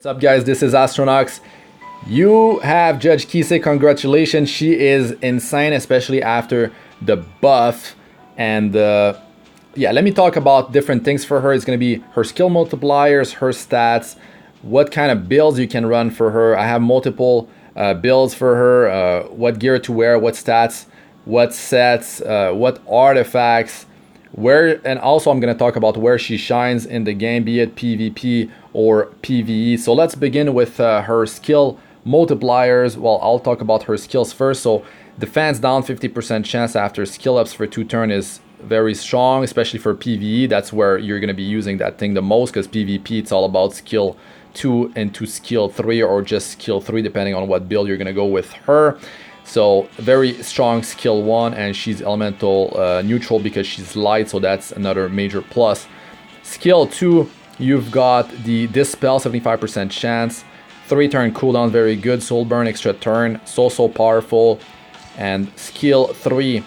What's up guys, this is Astranox. You have Judge Kise, congratulations. She is insane, especially after the buff. And yeah, let me talk about different things for her. It's going to be her skill multipliers, her stats, what kind of builds you can run for her. I have multiple builds for her, what gear to wear, what stats, what sets, what artifacts, where, and also I'm going to talk about where she shines in the game, be it PvP or PVE. So let's begin with her skill multipliers. Well, I'll talk about her skills first. So defense down 50% chance after skill ups for 2 turns is very strong, especially for PVE. That's where you're going to be using that thing the most, because PvP, it's all about skill 2 into skill 3, or just skill 3 depending on what build you're going to go with her. So very strong skill 1, and she's elemental neutral because she's light, so that's another major plus. Skill 2, you've got the dispel, 75% chance, 3 turn cooldown, very good. Soul burn, extra turn, so powerful. And skill 3,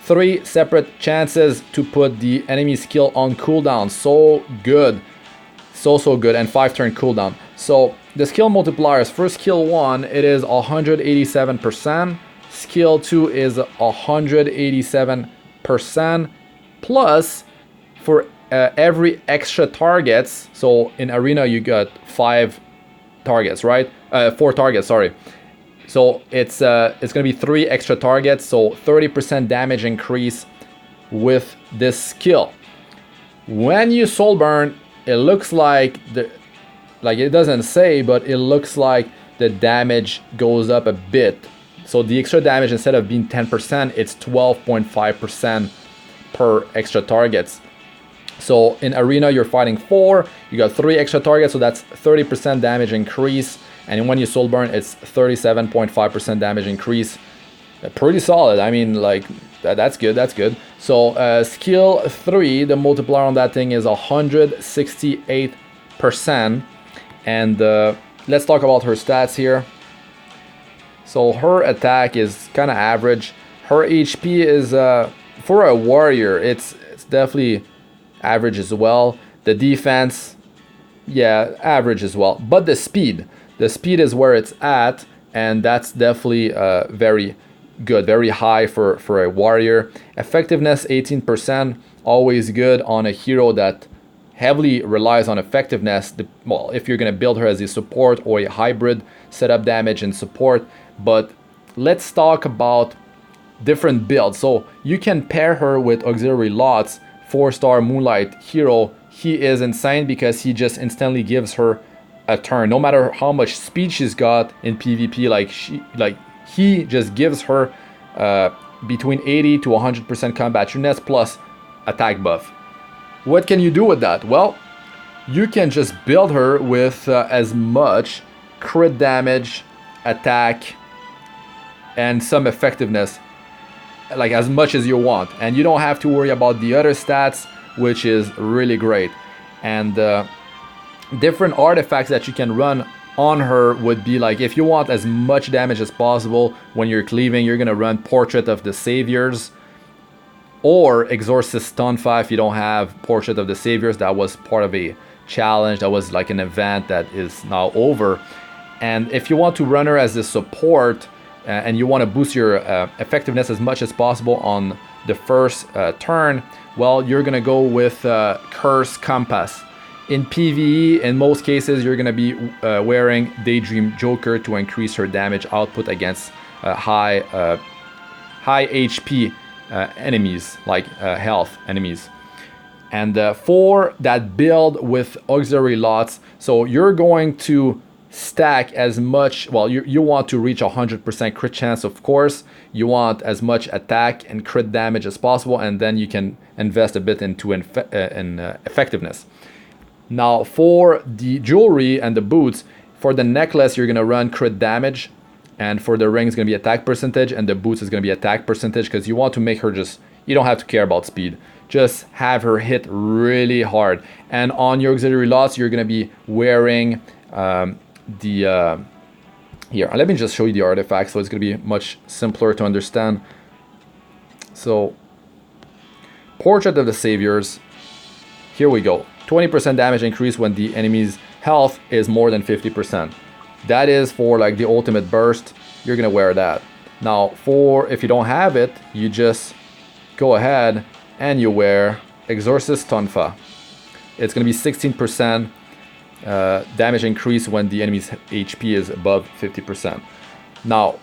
3 separate chances to put the enemy skill on cooldown, so good, so good. And 5 turn cooldown. So the skill multipliers for skill 1, it is 187%. Skill 2 is 187%. Plus, for every extra targets, so in arena you got 5 targets, right? 4 targets, sorry. So it's gonna be 3 extra targets, so 30% damage increase with this skill. When you soul burn, it looks like it doesn't say, but it looks like the damage goes up a bit. So the extra damage, instead of being 10%, it's 12.5% per extra targets. So in arena, you're fighting 4, you got 3 extra targets, so that's 30% damage increase. And when you soul burn, it's 37.5% damage increase. Pretty solid. I mean, like, that's good, that's good. So skill 3, the multiplier on that thing is 168%. And let's talk about her stats here. So her attack is kind of average. Her HP is, for a warrior, it's definitely average as well. The defense, yeah, average as well. But the speed is where it's at, and that's definitely very good, very high for a warrior. Effectiveness 18%, always good on a hero that heavily relies on effectiveness. Well, if you're going to build her as a support or a hybrid, setup damage and support. But let's talk about different builds. So you can pair her with auxiliary lots. 4-star Moonlight hero, he is insane because he just instantly gives her a turn, no matter how much speed she's got in PvP. He just gives her between 80 to 100% combat shrewdness plus attack buff. What can you do with that? Well, you can just build her with as much crit damage, attack, and some effectiveness, like as much as you want, and you don't have to worry about the other stats, which is really great. And different artifacts that you can run on her would be, like, if you want as much damage as possible when you're cleaving, you're gonna run Portrait of the Saviors or Exorcist Tonfa. If you don't have Portrait of the Saviors, that was part of a challenge, that was like an event that is now over. And if you want to run her as a support and you want to boost your effectiveness as much as possible on the first turn, well, you're gonna go with Curse Compass. In PvE, in most cases, you're gonna be wearing Daydream Joker to increase her damage output against high HP enemies, like health enemies. And for that build with auxiliary lots, so you're going to stack as much, well, you want to reach 100% crit chance, of course. You want as much attack and crit damage as possible, and then you can invest a bit into effectiveness. Now for the jewelry and the boots, for the necklace, you're gonna run crit damage, and for the ring, it's gonna be attack percentage, and the boots is gonna be attack percentage, because you want to make her just, you don't have to care about speed. Just have her hit really hard. And on your auxiliary lots, you're gonna be wearing here, let me just show you the artifacts, so it's gonna be much simpler to understand. So Portrait of the Saviors, here we go. 20% damage increase when the enemy's health is more than 50%. That is for like the ultimate burst. You're gonna wear that. Now for if you don't have it, you just go ahead and you wear Exorcist Tonfa. It's gonna be 16% damage increase when the enemy's HP is above 50%. Now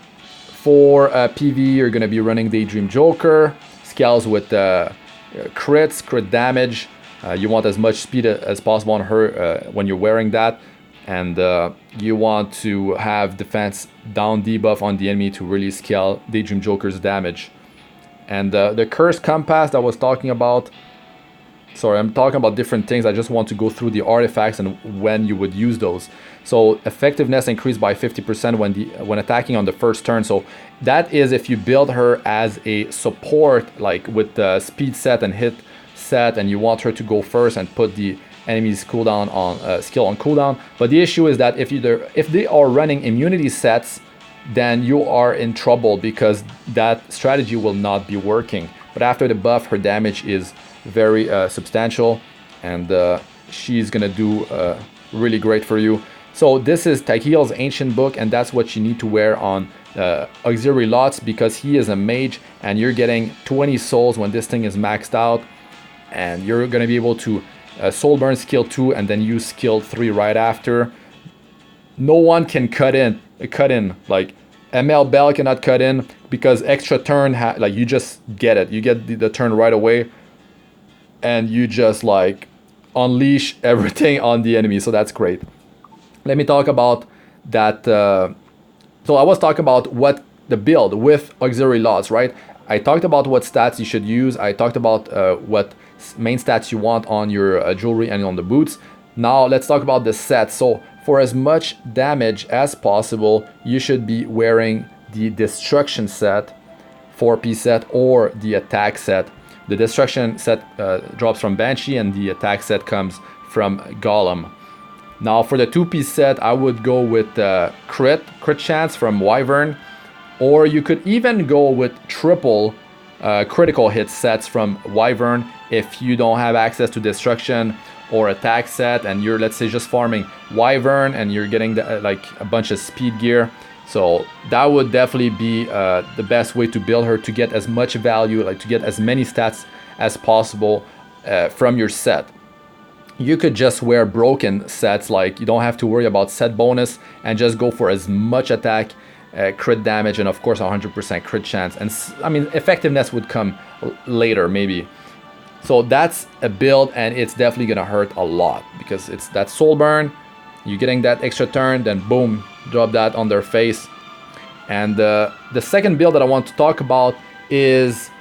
for PVE, you're gonna be running Daydream Joker, scales with crits, crit damage. You want as much speed as possible on her when you're wearing that, and you want to have defense down debuff on the enemy to really scale Daydream Joker's damage. And the Cursed Compass that I was talking about, sorry, I'm talking about different things. I just want to go through the artifacts and when you would use those. So effectiveness increased by 50% when attacking on the first turn. So that is if you build her as a support, like with the speed set and hit set, and you want her to go first and put the enemy's cooldown on skill on cooldown. But the issue is that if they are running immunity sets, then you are in trouble because that strategy will not be working. But after the buff, her damage is very substantial, and she's gonna do really great for you. So this is Tagehel's Ancient Book, and that's what you need to wear on auxiliary lots, because he is a mage and you're getting 20 souls when this thing is maxed out, and you're gonna be able to soul burn skill 2 and then use skill 3 right after. No one can cut in like ML Bell cannot cut in, because extra turn like you just get it, you get the turn right away, and you just like unleash everything on the enemy. So that's great. Let me talk about that. So I was talking about what the build with auxiliary lots, right? I talked about what stats you should use. I talked about what main stats you want on your jewelry and on the boots. Now let's talk about the set. So for as much damage as possible, you should be wearing the destruction set, 4-piece set, or the attack set. The destruction set drops from Banshee, and the attack set comes from Golem. Now for the 2-piece set, I would go with crit chance from Wyvern, or you could even go with triple critical hit sets from Wyvern if you don't have access to destruction or attack set, and you're, let's say, just farming Wyvern and you're getting like a bunch of speed gear. So that would definitely be the best way to build her, to get as much value, like to get as many stats as possible from your set. You could just wear broken sets, like you don't have to worry about set bonus, and just go for as much attack, crit damage, and of course 100% crit chance. And I mean, effectiveness would come later maybe. So that's a build, and it's definitely gonna hurt a lot because it's that soul burn, you're getting that extra turn, then boom, drop that on their face. And the second build that I want to talk about is,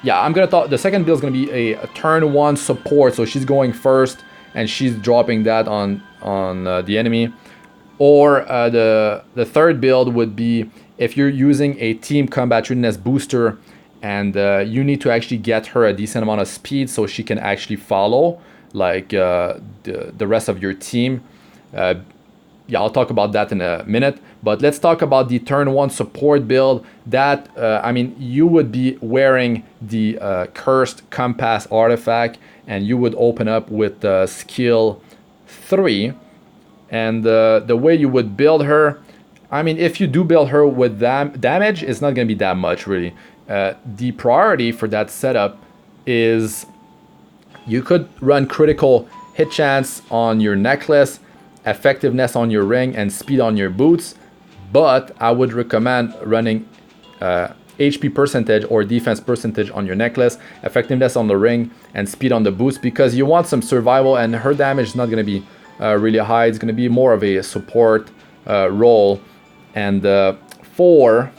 yeah, the second build is gonna be a turn 1 support. So she's going first and she's dropping that on the enemy. Or the third build would be if you're using a team combat readiness booster, and you need to actually get her a decent amount of speed so she can actually follow like the rest of your team. Yeah, I'll talk about that in a minute, but let's talk about the turn 1 support build. That I mean, you would be wearing the Cursed Compass artifact, and you would open up with skill 3. And the way you would build her, I mean, if you do build her with damage, it's not going to be that much really. The priority for that setup is you could run critical hit chance on your necklace, effectiveness on your ring, and speed on your boots. But I would recommend running HP percentage or defense percentage on your necklace, effectiveness on the ring, and speed on the boots, because you want some survival, and her damage is not going to be really high. It's going to be more of a support role. And for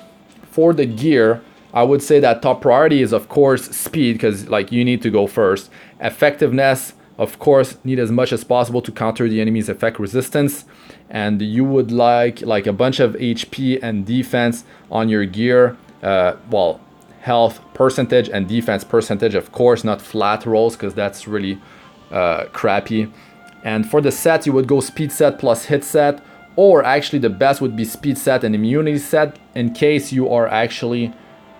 the gear, I would say that top priority is of course speed, because like you need to go first. Effectiveness, of course, need as much as possible to counter the enemy's effect resistance, and you would like a bunch of HP and defense on your gear. Well, health percentage and defense percentage, of course, not flat rolls, because that's really crappy. And for the set, you would go speed set plus hit set, or actually the best would be speed set and immunity set, in case you are actually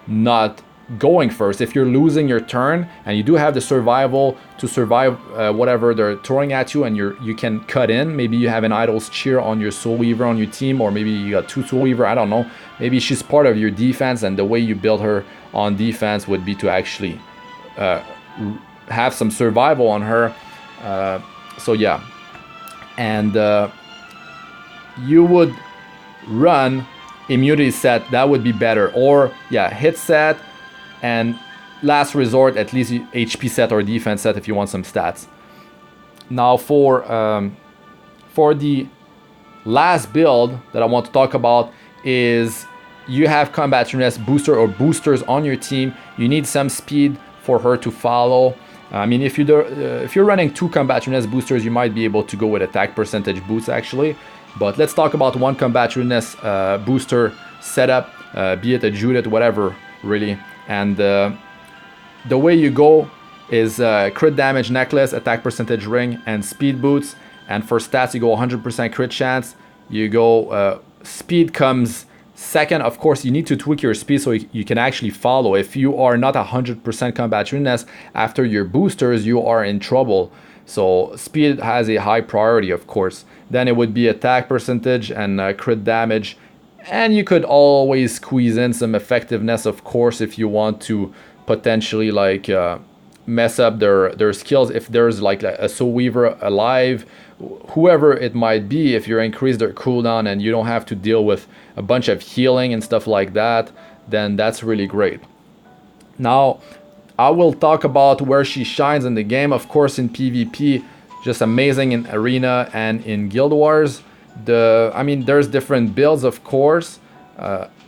not going first. If you're losing your turn and you do have the survival to survive whatever they're throwing at you, and you can cut in. Maybe you have an Idol's Cheer on your Soul Weaver on your team, or maybe you got 2 Soul Weaver, I don't know. Maybe she's part of your defense, and the way you build her on defense would be to actually have some survival on her. So yeah, and you would run immunity set. That would be better, or yeah, hit set, and last resort at least HP set or defense set if you want some stats. Now for the last build that I want to talk about is you have combat readiness booster or boosters on your team. You need some speed for her to follow. I mean, if you're running 2 combat readiness boosters, you might be able to go with attack percentage boosts actually. But let's talk about 1 combat readiness booster setup, be it a Judith, whatever, really. And the way you go is crit damage necklace, attack percentage ring, and speed boots. And for stats, you go 100% crit chance. You go speed comes second. Of course, you need to tweak your speed so you can actually follow. If you are not 100% combat readiness after your boosters, you are in trouble. So speed has a high priority, of course. Then it would be attack percentage and crit damage. And you could always squeeze in some effectiveness, of course, if you want to potentially like mess up their skills. If there's like a Soul Weaver alive, whoever it might be, if you increase their cooldown and you don't have to deal with a bunch of healing and stuff like that, then that's really great. Now, I will talk about where she shines in the game. Of course, in PvP, just amazing in Arena and in Guild Wars. I mean, there's different builds, of course.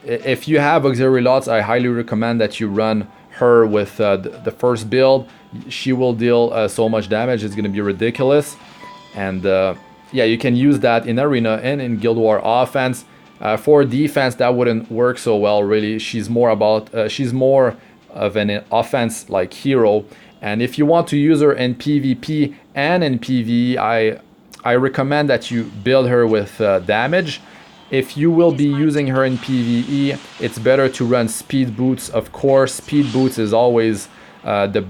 If you have auxiliary lots, I highly recommend that you run her with the first build. She will deal so much damage, it's going to be ridiculous. And yeah, you can use that in Arena and in Guild War offense. For defense, that wouldn't work so well, really. She's more of an offense like hero. And if you want to use her in PvP and in PvE, I recommend that you build her with damage. If you will be using her in PvE, it's better to run speed boots. Of course, speed boots is always the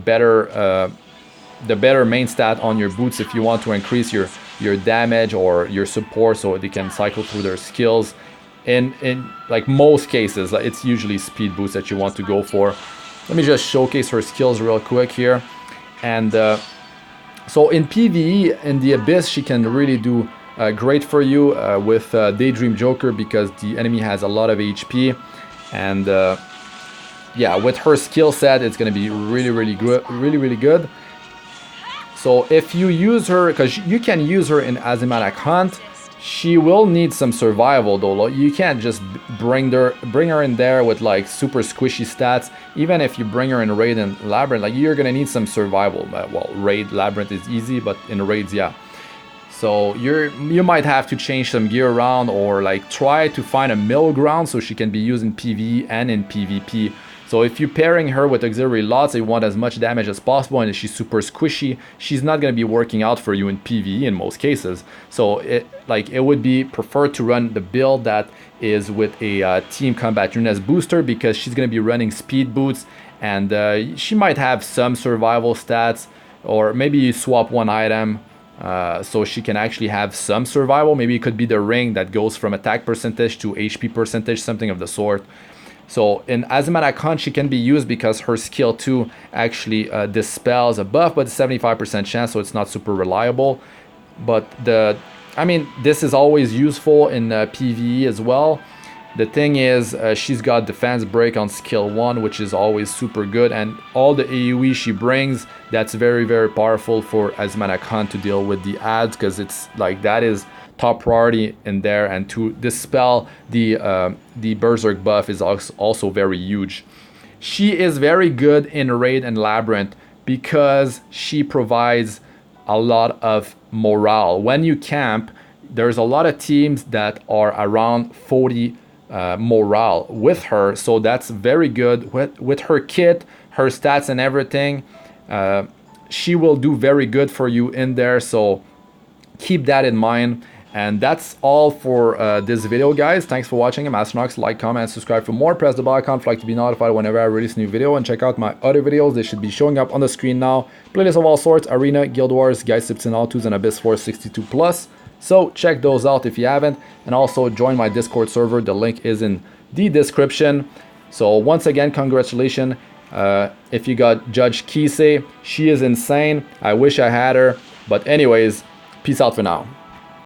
better main stat on your boots if you want to increase your damage or your support so they can cycle through their skills. In like most cases, it's usually speed boots that you want to go for. Let me just showcase her skills real quick here. And so in PvE, in the Abyss, she can really do great for you with Daydream Joker because the enemy has a lot of HP. And yeah, with her skill set, it's going to be really good. So if you use her, because you can use her in Asymmetric Hunt, she will need some survival though. You can't just bring her in there with like super squishy stats. Even if you bring her in Raid and Labyrinth, like you're gonna need some survival. Well, Raid, Labyrinth is easy, but in Raids, yeah. So you might have to change some gear around or like try to find a middle ground so she can be used in PvE and in PvP. So if you're pairing her with auxiliary lots, you want as much damage as possible, and if she's super squishy, she's not going to be working out for you in PvE in most cases. So it would be preferred to run the build that is with a team combat readiness booster because she's going to be running speed boots, and she might have some survival stats, or maybe you swap one item so she can actually have some survival. Maybe it could be the ring that goes from attack percentage to HP percentage, something of the sort. So in Asymmetric Hunt, she can be used because her skill 2 actually dispels a buff, but 75% chance, so it's not super reliable. But I mean, this is always useful in PvE as well. The thing is, she's got defense break on skill 1, which is always super good, and all the AoE she brings, that's very powerful for Asymmetric Hunt to deal with the ads, because it's like that is top priority in there, and to dispel the Berserk buff is also very huge. She is very good in Raid and Labyrinth because she provides a lot of morale. When you camp, there's a lot of teams that are around 40 morale with her, so that's very good. With her kit, her stats and everything, she will do very good for you in there, so keep that in mind. And that's all for this video, guys. Thanks for watching. I'm Astranox. Like, comment, and subscribe for more. Press the bell icon if you'd like to be notified whenever I release a new video. And check out my other videos. They should be showing up on the screen now. Playlists of all sorts: Arena, Guild Wars, Guys, Tips, and How-Tos, and Abyss Force 62+. So check those out if you haven't. And also join my Discord server. The link is in the description. So once again, congratulations. If you got Judge Kise, she is insane. I wish I had her. But anyways, peace out for now.